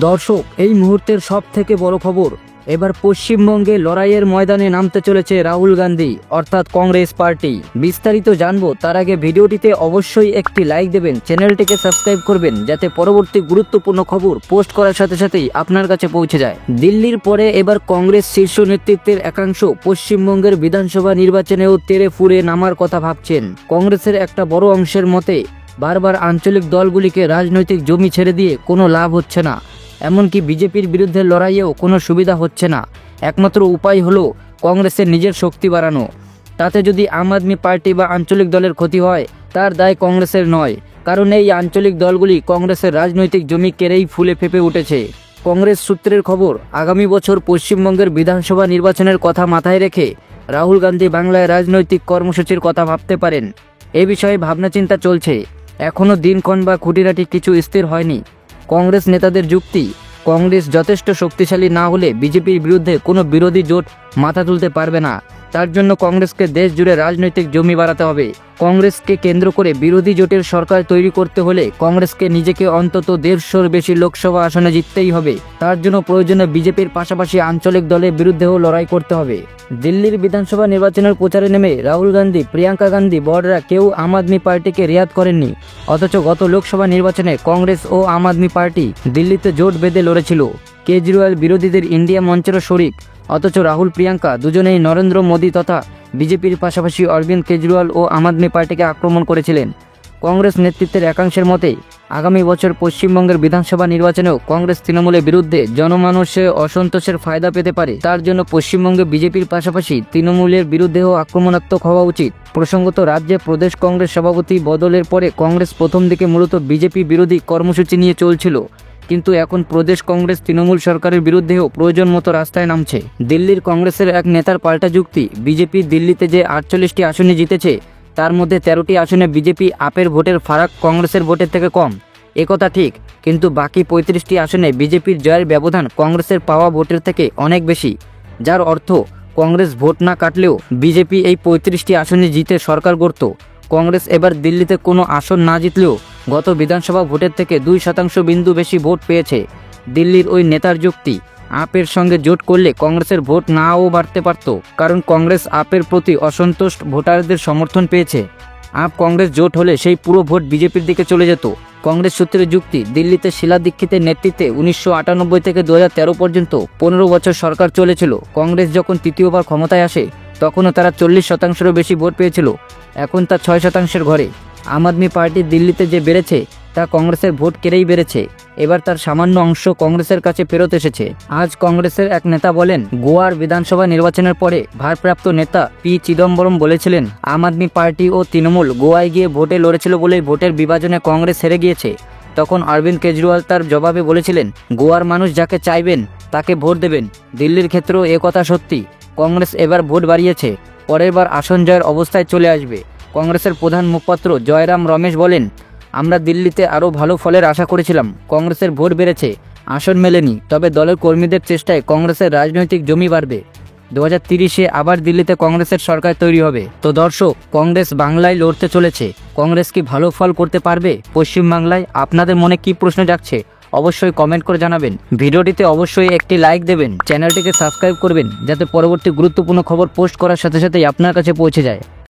দর্শক, এই মুহূর্তের সবথেকে বড় খবর, এবার পশ্চিমবঙ্গে লড়াইয়ের ময়দানে নামতে চলেছে রাহুল গান্ধী অর্থাৎ কংগ্রেস পার্টি। বিস্তারিত জানবো তার আগে ভিডিওটিতে অবশ্যই একটি লাইক দেবেন, চ্যানেলটিকে সাবস্ক্রাইব করবেন যাতে পরবর্তী গুরুত্বপূর্ণ খবর পোস্ট করার সাথে সাথেই আপনার কাছে পৌঁছে যায়। দিল্লির পরে এবার কংগ্রেস শীর্ষ নেতৃত্বের একাংশ পশ্চিমবঙ্গের বিধানসভা নির্বাচনেও তেড়ে ফুঁড়ে নামার কথা ভাবছেন। কংগ্রেসের একটা বড় অংশের মতে বারবার আঞ্চলিক দলগুলিকে রাজনৈতিক জমি ছেড়ে দিয়ে কোনো লাভ হচ্ছে না, এমনকি বিজেপির বিরুদ্ধে লড়াইয়েও কোনো সুবিধা হচ্ছে না। একমাত্র উপায় হলো কংগ্রেসের নিজের শক্তি বাড়ানো। তাতে যদি আম আদমি পার্টি বা আঞ্চলিক দলের ক্ষতি হয় তার দায় কংগ্রেসের নয়, কারণ এই আঞ্চলিক দলগুলি কংগ্রেসের রাজনৈতিক জমি কেড়েই ফুলে ফেঁপে উঠেছে। কংগ্রেস সূত্রের খবর, আগামী বছর পশ্চিমবঙ্গের বিধানসভা নির্বাচনের কথা মাথায় রেখে রাহুল গান্ধী বাংলায় রাজনৈতিক কর্মসূচির কথা ভাবতে পারেন। এ বিষয়ে ভাবনাচিন্তা চলছে, এখনও দিনক্ষণ বা খুঁটিনাটি কিছু স্থির হয়নি। কংগ্রেস নেতাদের যুক্তি, কংগ্রেস যথেষ্ট শক্তিশালী না হলে বিজেপির বিরুদ্ধে কোনো বিরোধী জোট মাথা তুলতে পারবে না। তার জন্য কংগ্রেসকে দেশ জুড়ে রাজনৈতিক জমি বাড়াতে হবে। কংগ্রেসকে কেন্দ্র করে বিরোধী জোটের সরকার তৈরি করতে হলে কংগ্রেসকে নিজেকে অন্তত 150-র বেশি লোকসভা আসনে জিততেই হবে। তার জন্য প্রয়োজনে বিজেপির পাশাপাশি আঞ্চলিক দলের বিরুদ্ধেও লড়াই করতে হবে। দিল্লির বিধানসভা নির্বাচনের প্রচারে নেমে রাহুল গান্ধী, প্রিয়াঙ্কা গান্ধী বড়রা কেউ আম আদমি পার্টিকে রেয়াত করেননি। অথচ গত লোকসভা নির্বাচনে কংগ্রেস ও আম আদমি পার্টি দিল্লিতে জোট বেঁধে লড়েছিল। কেজরিওয়াল বিরোধীদের ইন্ডিয়া মঞ্চেরও শরিক। অথচ রাহুল, প্রিয়াঙ্কা দুজনেই নরেন্দ্র মোদী তথা বিজেপির পাশাপাশি অরবিন্দ কেজরিওয়াল ও আম আদমি পার্টিকে আক্রমণ করেছিলেন। কংগ্রেস নেতৃত্বের একাংশের মতে আগামী বছর পশ্চিমবঙ্গের বিধানসভা নির্বাচনেও কংগ্রেস তৃণমূলের বিরুদ্ধে জনমানসে অসন্তোষের ফায়দা পেতে পারে। তার জন্য পশ্চিমবঙ্গে বিজেপির পাশাপাশি তৃণমূলের বিরুদ্ধেও আক্রমণাত্মক হওয়া উচিত। প্রসঙ্গত, রাজ্যে প্রদেশ কংগ্রেস সভাপতি বদলের পরে কংগ্রেস প্রথম দিকে মূলত বিজেপি বিরোধী কর্মসূচি নিয়ে চলছিল, কিন্তু এখন প্রদেশ কংগ্রেস তৃণমূল সরকারের বিরুদ্ধেও প্রয়োজন মতো রাস্তায় নামছে। দিল্লির কংগ্রেসের এক নেতার পাল্টা যুক্তি, বিজেপি দিল্লিতে যে 48টি আসনে জিতেছে তার মধ্যে 13টি আসনে বিজেপি আপের ভোটের ফারাক কংগ্রেসের ভোটের থেকে কম। একথা ঠিক, কিন্তু বাকি 35টি আসনে বিজেপির জয়ের ব্যবধান কংগ্রেসের পাওয়া ভোটের থেকে অনেক বেশি, যার অর্থ কংগ্রেস ভোট না কাটলেও বিজেপি এই 35টি আসনে জিতে সরকার গড়ত। কংগ্রেস এবার দিল্লিতে কোনো আসন না জিতলেও গত বিধানসভা ভোটের থেকে 2% বেশি ভোট পেয়েছে। দিল্লির ওই নেতার যুক্তি, আপের সঙ্গে জোট করলে কংগ্রেসের ভোট নাও বাড়তে পারত, কারণ কংগ্রেস আপের প্রতি অসন্তুষ্ট ভোটারদের সমর্থন পেয়েছে। আপ কংগ্রেস জোট হলে সেই পুরো ভোট বিজেপির দিকে চলে যেত। কংগ্রেস সূত্রের যুক্তি, দিল্লিতে শীলা দীক্ষিতের নেতৃত্বে 1998 থেকে 2013 পর্যন্ত 15 বছর সরকার চলেছিল। কংগ্রেস যখন তৃতীয়বার ক্ষমতায় আসে তখনও তারা 40%-রও বেশি ভোট পেয়েছিল, এখন তা 6%-এর ঘরে। আম আদমি পার্টি দিল্লিতে যে বেড়েছে তা কংগ্রেসের ভোট কেড়েই বেড়েছে, এবার তার সামান্য অংশ কংগ্রেসের কাছে ফেরত এসেছে। আজ কংগ্রেসের এক নেতা বলেন, গোয়ার বিধানসভা নির্বাচনের পরে ভারপ্রাপ্ত নেতা পি চিদম্বরম বলেছিলেন আম আদমি পার্টি ও তৃণমূল গোয়ায় গিয়ে ভোটে লড়েছিল বলেই ভোটের বিভাজনে কংগ্রেস হেরে গিয়েছে। তখন অরবিন্দ কেজরিওয়াল তার জবাবে বলেছিলেন, গোয়ার মানুষ যাকে চাইবেন তাকে ভোট দেবেন। দিল্লির ক্ষেত্রেও একথা সত্যি, কংগ্রেস এবার ভোট বাড়িয়েছে, পরের বার আসন জয়ের অবস্থায় চলে আসবে। কংগ্রেসের প্রধান মুখপাত্র জয়রাম রমেশ বলেন, আমরা দিল্লিতে আরও ভালো ফলের আশা করেছিলাম, কংগ্রেসের ভোট বেড়েছে, আসন মেলেনি, তবে দলের কর্মীদের চেষ্টায় কংগ্রেসের রাজনৈতিক জমি বাড়বে। 2030-এ আবার দিল্লিতে কংগ্রেসের সরকার তৈরি হবে। তো দর্শক, কংগ্রেস বাংলায় লড়তে চলেছে, কংগ্রেস কি ভালো ফল করতে পারবে পশ্চিমবাংলায়? আপনাদের মনে কি প্রশ্ন জাগছে অবশ্যই কমেন্ট করে জানাবেন। ভিডিওটিতে অবশ্যই একটি লাইক দেবেন, চ্যানেলটিকে সাবস্ক্রাইব করবেন যাতে পরবর্তী গুরুত্বপূর্ণ খবর পোস্ট করার সাথে সাথেই আপনার কাছে পৌঁছে যায়।